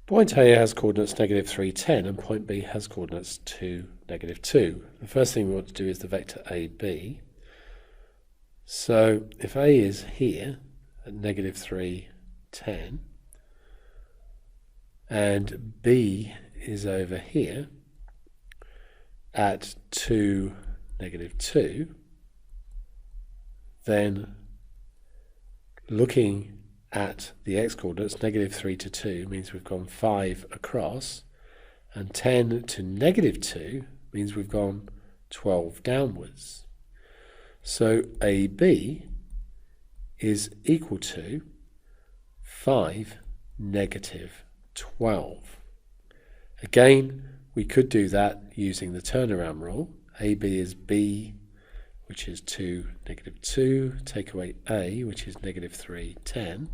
Point A has coordinates -3, 10, and point B has coordinates 2, -2. The first thing we want to do is the vector AB. So if A is here at -3, 10, and B is over here at 2, -2, then looking at the x-coordinates, -3 to 2 means we've gone 5 across, and 10 to -2 means we've gone 12 downwards. So AB is equal to 5, -12. Again, we could do that using the turnaround rule. AB is B, which is 2, -2, take away A, which is -3, 10,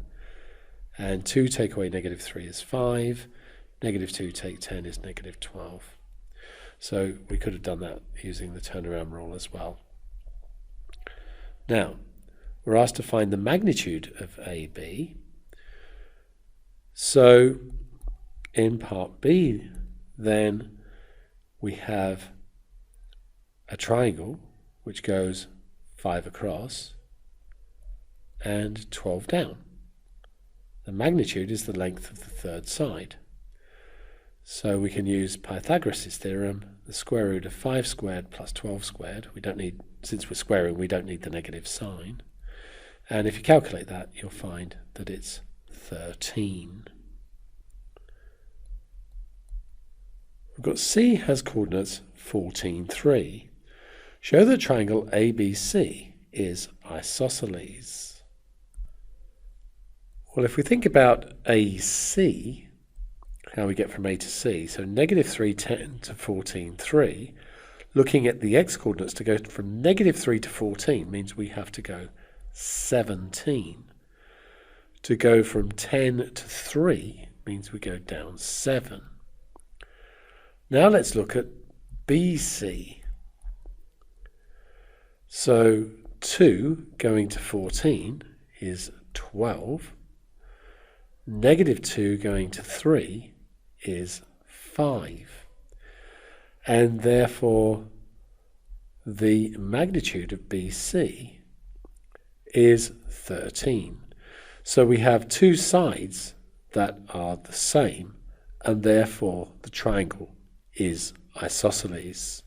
and 2 take away -3 is 5, -2 take 10 is -12. So we could have done that using the turnaround rule as well. Now, we're asked to find the magnitude of AB. So in part B, then, we have a triangle which goes 5 across and 12 down. The magnitude is the length of the third side. So we can use Pythagoras' theorem, the square root of 5 squared plus 12 squared. We don't need, since we're squaring, we don't need the negative sign. And if you calculate that, you'll find that it's 13. We've got C has coordinates 14, 3. Show the triangle ABC is isosceles. Well, if we think about AC, how we get from A to C, so -3, 10 to 14, 3, looking at the x-coordinates to go from -3 to 14 means we have to go 17. To go from 10 to 3 means we go down 7. Now let's look at BC. So 2 going to 14 is 12. -2 going to 3 is 5. And therefore the magnitude of BC is 13. So we have two sides that are the same, and therefore the triangle is isosceles.